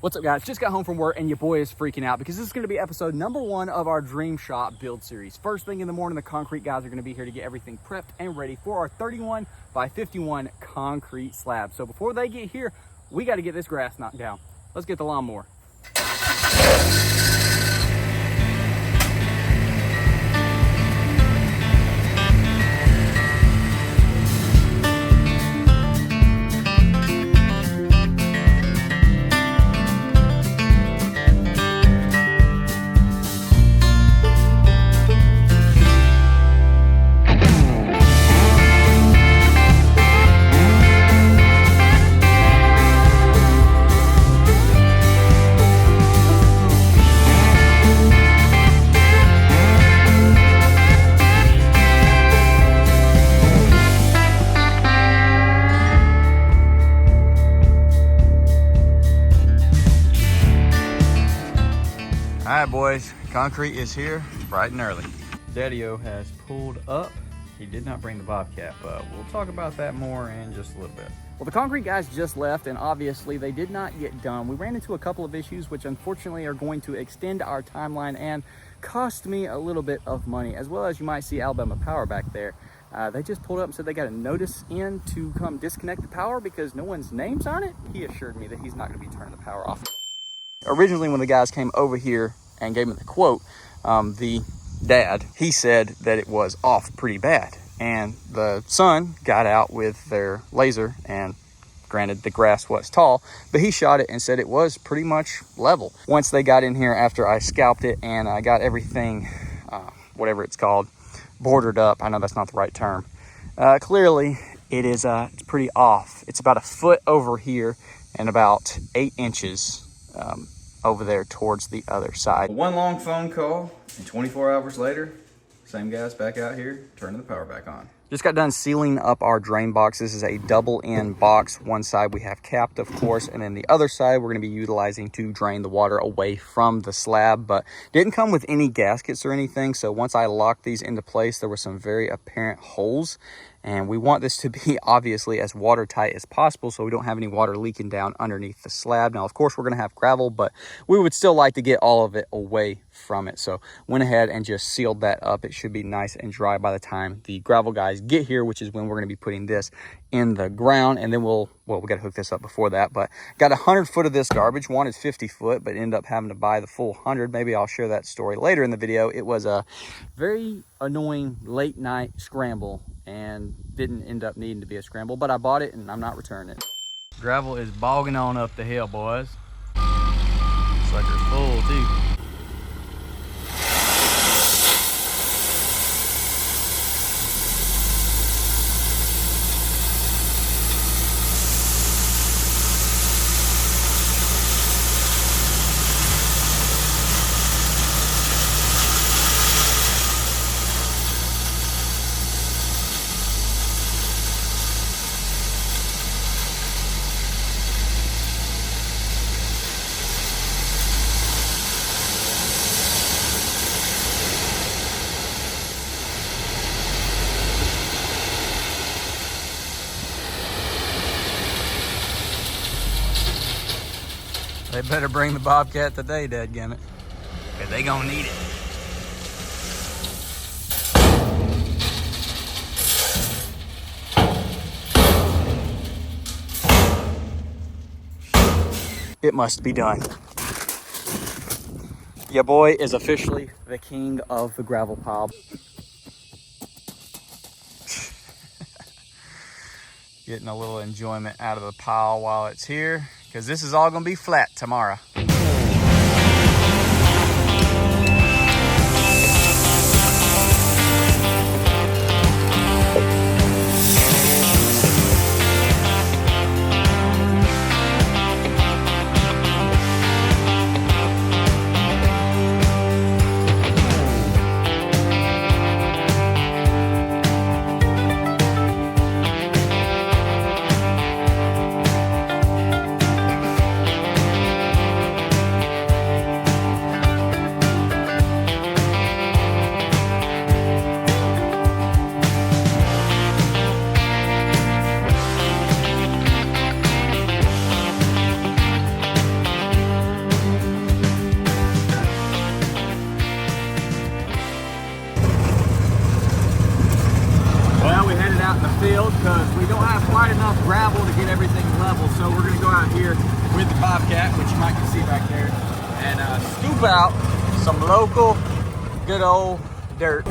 What's up, guys? Just got home from work and your boy is freaking out because this is going to be episode number 1 of our Dream Shop build series. First thing in the morning, the concrete guys are going to be here to get everything prepped and ready for our 31 by 51 concrete slab. So before they get here, we got to get this grass knocked down. Let's get the lawnmower. All right, boys, concrete is here bright and early. Daddy-O has pulled up. He did not bring the Bobcat, but we'll talk about that more in just a little bit. Well, the concrete guys just left, and obviously they did not get done. We ran into a couple of issues, which unfortunately are going to extend our timeline and cost me a little bit of money, as well as you might see Alabama Power back there. They just pulled up and said they got a notice in to come disconnect the power because no one's name's on it. He assured me that he's not going to be turning the power off. Originally, when the guys came over here and gave me the quote, the dad, he said that it was off pretty bad. And the son got out with their laser, and granted the grass was tall, but he shot it and said it was pretty much level. Once they got in here after I scalped it and I got everything, whatever it's called, bordered up, I know that's not the right term, clearly it is it's pretty off. It's about a foot over here and about 8 inches over there towards the other side. One long phone call, and 24 hours later, same guys back out here, turning the power back on. Just got done sealing up our drain box. This is a double end box. One side we have capped, of course, and then the other side we're going to be utilizing to drain the water away from the slab, but didn't come with any gaskets or anything. So once I locked these into place, there were some very apparent holes. And we want this to be obviously as watertight as possible so we don't have any water leaking down underneath the slab. Now, of course, we're going to have gravel, but we would still like to get all of it away from it. So went ahead and just sealed that up. It should be nice and dry by the time the gravel guys get here, which is when we're going to be putting this in the ground. And then we got to hook this up before that. But got 100 foot of this garbage. Wanted 50 foot, but ended up having to buy the full 100. Maybe I'll share that story later in the video. It was a very annoying late night scramble and didn't end up needing to be a scramble, but I bought it and I'm not returning it. Gravel is bogging on up the hill, boys. Sucker's full too. They better bring the Bobcat today, dadgummit, because they gonna need it. It must be done. Your boy is officially the king of the gravel pile. Getting a little enjoyment out of the pile while it's here, because this is all going to be flat tomorrow. gravel to get everything level. So we're gonna go out here with the Bobcat, which you might can see back there, and scoop out some local good old dirt.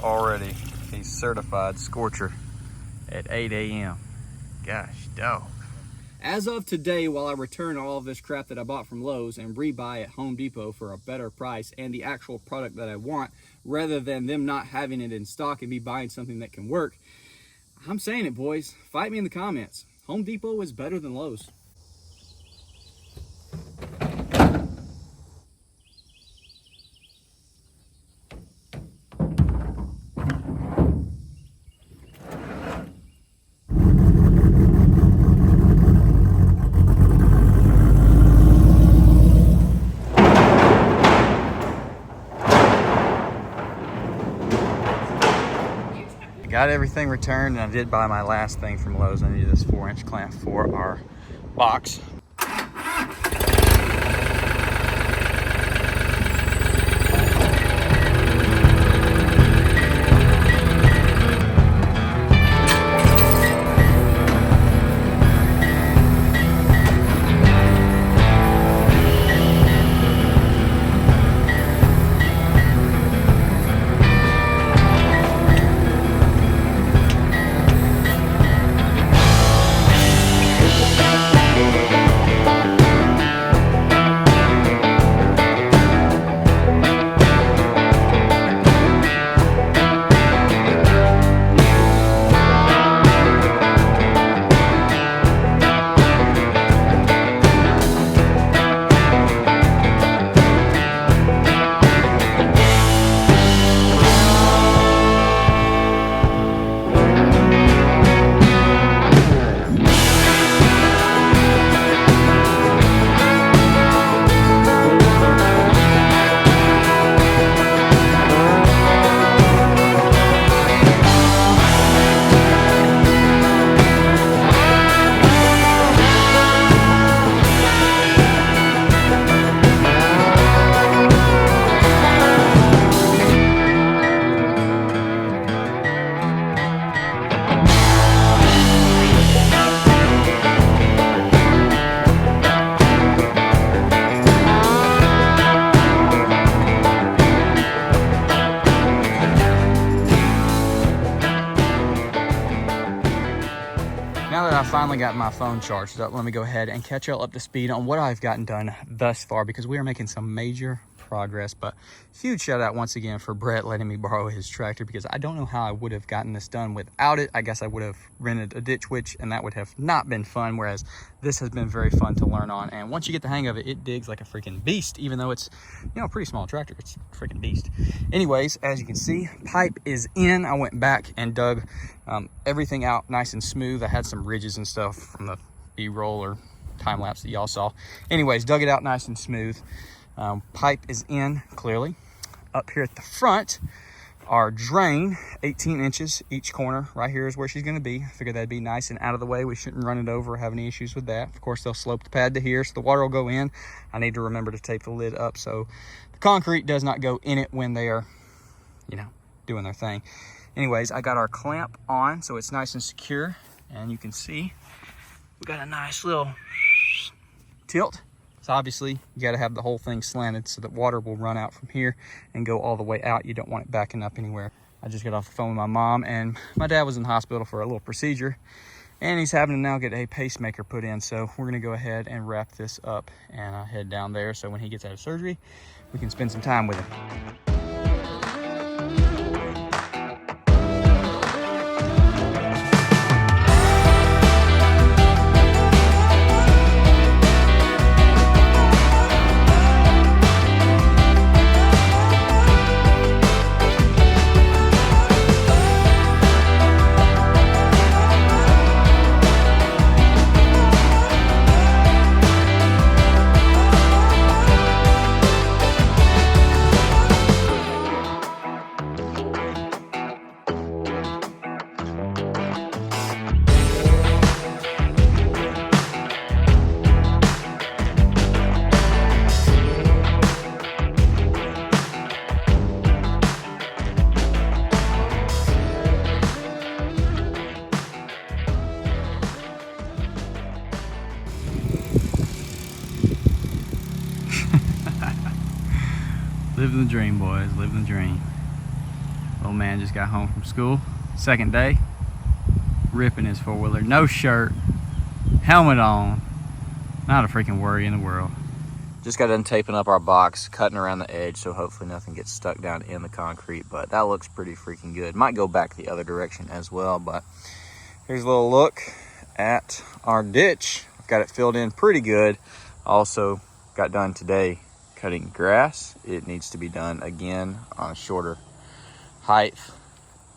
Already a certified scorcher at 8 a.m. Gosh, dog. As of today, while I return all of this crap that I bought from Lowe's and rebuy at Home Depot for a better price and the actual product that I want, rather than them not having it in stock and me buying something that can work, I'm saying it, boys. Fight me in the comments. Home Depot is better than Lowe's. Got everything returned, and I did buy my last thing from Lowe's. I needed this 4-inch clamp for our box. I finally got my phone charged up, let me go ahead and catch y'all up to speed on what I've gotten done thus far, because we are making some major progress. But huge shout out once again for Brett letting me borrow his tractor, because I don't know how I would have gotten this done without it. I guess I would have rented a ditch witch, and that would have not been fun, whereas this has been very fun to learn on. And once you get the hang of it, it digs like a freaking beast, even though it's, you know, a pretty small tractor. It's a freaking beast. Anyways, as you can see, pipe is in. I went back and dug everything out nice and smooth. I had some ridges and stuff from the B-roll or time lapse that y'all saw. Anyways, dug it out nice and smooth. Pipe is in clearly. Up here at the front, our drain, 18 inches each corner. Right here is where she's gonna be. I figured that'd be nice and out of the way. We shouldn't run it over or have any issues with that. Of course, they'll slope the pad to here, so the water will go in. I need to remember to tape the lid up so the concrete does not go in it when they are, you know, doing their thing. Anyways, I got our clamp on, so it's nice and secure. And you can see, we got a nice little tilt. So obviously, you gotta have the whole thing slanted so that water will run out from here and go all the way out. You don't want it backing up anywhere. I just got off the phone with my mom, and my dad was in the hospital for a little procedure, and he's having to now get a pacemaker put in. So we're gonna go ahead and wrap this up and head down there, so when he gets out of surgery, we can spend some time with him. Living the dream, boys, living the dream. Old man just got home from school, second day, ripping his four-wheeler, no shirt, helmet on, not a freaking worry in the world. Just got done taping up our box, cutting around the edge, so hopefully nothing gets stuck down in the concrete, but that looks pretty freaking good. Might go back the other direction as well, but here's a little look at our ditch. Got it filled in pretty good. Also got done today cutting grass. It needs to be done again on a shorter height.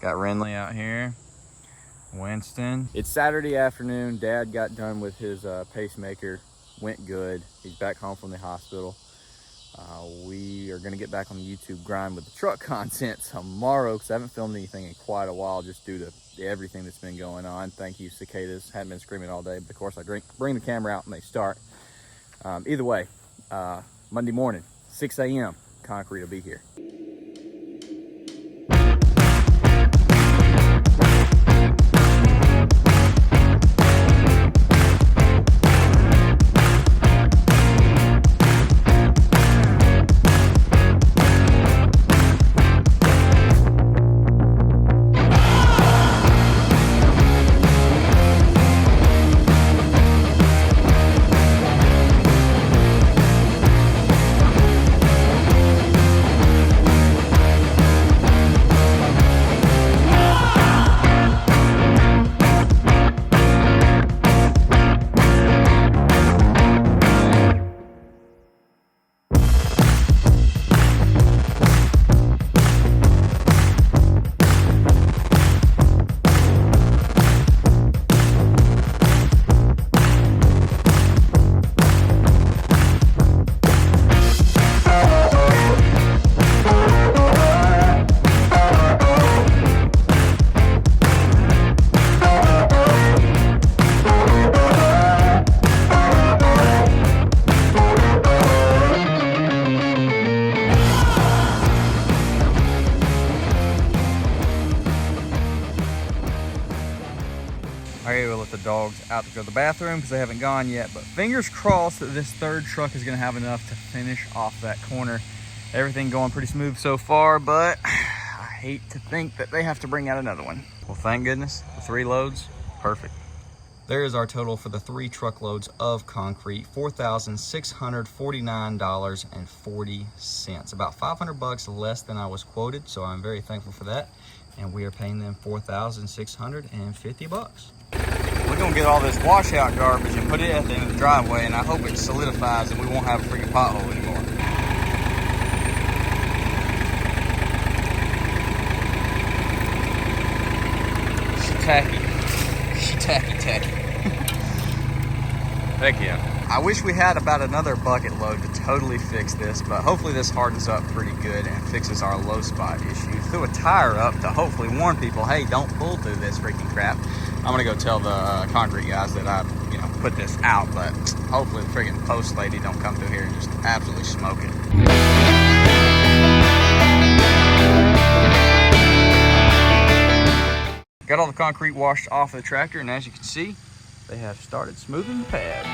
Got Renly out here, Winston. It's Saturday afternoon. Dad got done with his pacemaker, went good. He's back home from the hospital. We are gonna get back on the YouTube grind with the truck content tomorrow because I haven't filmed anything in quite a while just due to everything that's been going on. Thank you, cicadas. Hadn't been screaming all day, but of course I bring the camera out and they start. Either way, Monday morning, 6 a.m., concrete will be here. I will let the dogs out to go to the bathroom because they haven't gone yet, but fingers crossed that this third truck is going to have enough to finish off that corner. Everything going pretty smooth so far, but I hate to think that they have to bring out another one. Well, thank goodness, the 3 loads, perfect. There is our total for the 3 truckloads of concrete, $4,649.40. About 500 bucks less than I was quoted, so I'm very thankful for that. And we are paying them $4,650. We're gonna get all this washout garbage and put it at the end of the driveway, and I hope it solidifies and we won't have a freaking pothole anymore. She tacky. Heck yeah. I wish we had about another bucket load to totally fix this, but hopefully this hardens up pretty good and fixes our low spot issue. Threw a tire up to hopefully warn people, hey, don't pull through this freaking crap. I'm gonna go tell the concrete guys that I, put this out, but hopefully the freaking post lady don't come through here and just absolutely smoke it. Got all the concrete washed off of the tractor, and as you can see, they have started smoothing the pad.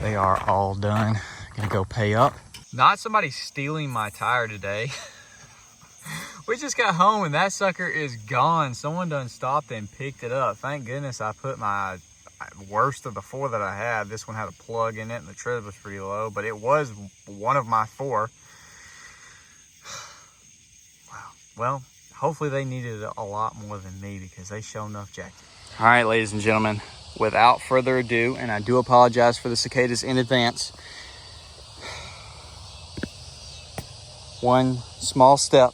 They are all done. Gonna go pay up. Not somebody stealing my tire today. We just got home and that sucker is gone. Someone done stopped and picked it up. Thank goodness I put my worst of the 4 that I had. This one had a plug in it and the tread was pretty low, but it was one of my 4. Wow. Well, hopefully they needed it a lot more than me because they sure enough jacked it. All right, ladies and gentlemen, without further ado, and I do apologize for the cicadas in advance, one small step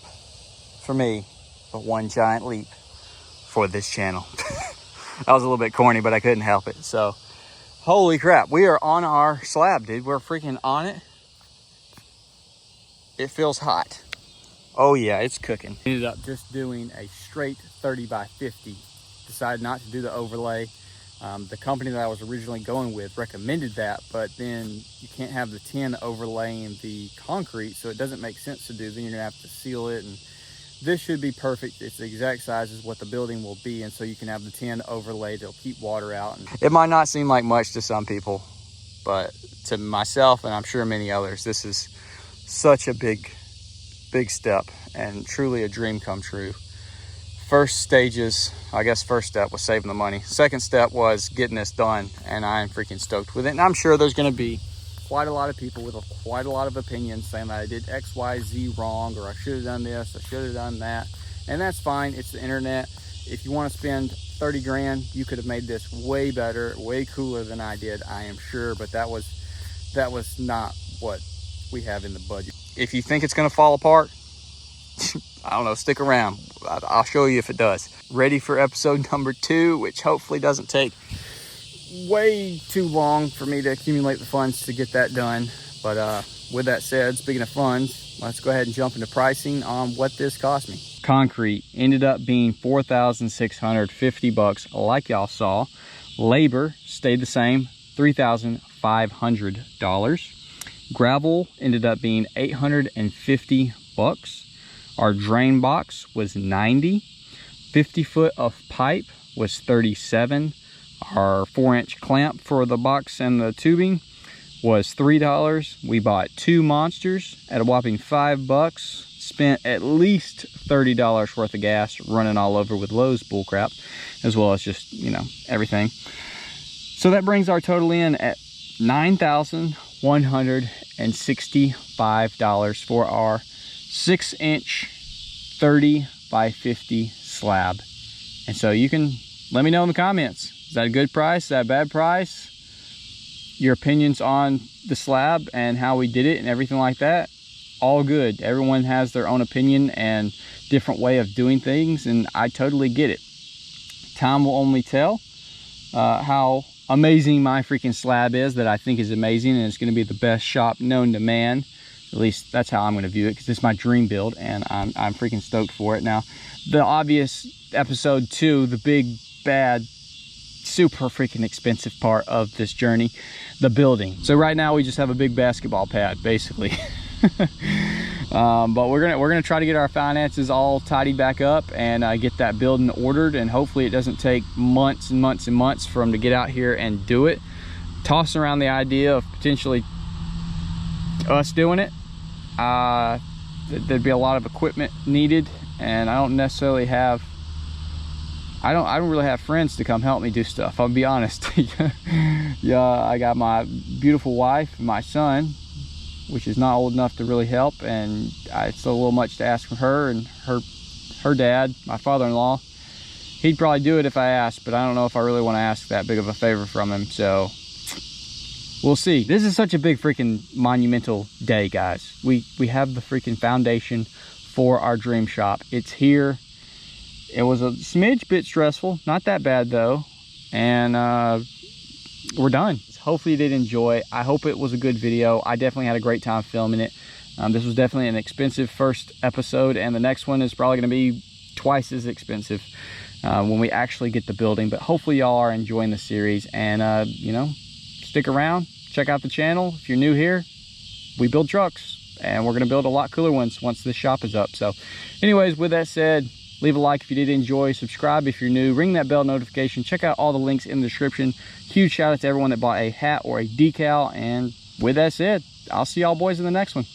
for me, but one giant leap for this channel. That was a little bit corny, but I couldn't help it. So, holy crap, we are on our slab, dude. We're freaking on it. It feels hot. Oh yeah, it's cooking. Ended up just doing a straight 30 by 50. Decided not to do the overlay. The company that I was originally going with recommended that, but then you can't have the tin overlaying the concrete, so it doesn't make sense to do. Then you're gonna have to seal it, and this should be perfect. It's the exact size as what the building will be, and so you can have the tin overlaid. It'll keep water out. And it might not seem like much to some people, but to myself, and I'm sure many others, this is such a big step and truly a dream come true. First stages, I guess first step was saving the money. Second step was getting this done, and I am freaking stoked with it. And I'm sure there's gonna be quite a lot of people with quite a lot of opinions saying that I did X, Y, Z wrong, or I should have done this, I should have done that. And that's fine, it's the internet. If you wanna spend 30 grand, you could have made this way better, way cooler than I did, I am sure, but that was not what we have in the budget. If you think it's gonna fall apart, I don't know, stick around. I'll show you if it does. Ready for episode number 2, which hopefully doesn't take way too long for me to accumulate the funds to get that done. But with that said, speaking of funds, let's go ahead and jump into pricing on what this cost me. Concrete ended up being $4,650 like y'all saw. Labor stayed the same, $3,500. Gravel ended up being $850. Our drain box was $90. 50 foot of pipe was $37. Our 4-inch clamp for the box and the tubing was $3. We bought 2 monsters at a whopping $5. Spent at least $30 worth of gas running all over with Lowe's bullcrap, as well as just, you know, everything. So that brings our total in at $9,165 for our 6-inch 30 by 50 slab. And so you can let me know in the comments, is that a good price, is that a bad price? Your opinions on the slab and how we did it and everything like that, all good. Everyone has their own opinion and different way of doing things, and I totally get it. Time will only tell how amazing my freaking slab is, that I think is amazing, and it's going to be the best shop known to man. At least that's how I'm going to view it, because it's my dream build, and I'm freaking stoked for it. Now, the obvious episode 2, the big, bad, super freaking expensive part of this journey, the building. So right now we just have a big basketball pad, basically. But we're gonna try to get our finances all tidied back up and get that building ordered, and hopefully it doesn't take months and months and months for them to get out here and do it. Tossing around the idea of potentially us doing it. There'd be a lot of equipment needed, and I don't necessarily have, I don't really have friends to come help me do stuff, I'll be honest. Yeah, I got my beautiful wife and my son, which is not old enough to really help, and it's a little much to ask from her, and her dad, my father-in-law. He'd probably do it if I asked, but I don't know if I really want to ask that big of a favor from him, so we'll see. This is such a big freaking monumental day, guys. We have the freaking foundation for our dream shop. It's here. It was a smidge bit stressful, not that bad though, and we're done. Hopefully you did enjoy. I hope it was a good video. I definitely had a great time filming it. This was definitely an expensive first episode, and the next one is probably going to be twice as expensive when we actually get the building. But hopefully y'all are enjoying the series, and you know, stick around, check out the channel. If you're new here, we build trucks, and we're going to build a lot cooler ones once this shop is up. So anyways, with that said, leave a like if you did enjoy, subscribe if you're new, ring that bell notification, check out all the links in the description. Huge shout out to everyone that bought a hat or a decal, and with that said, I'll see y'all boys in the next one.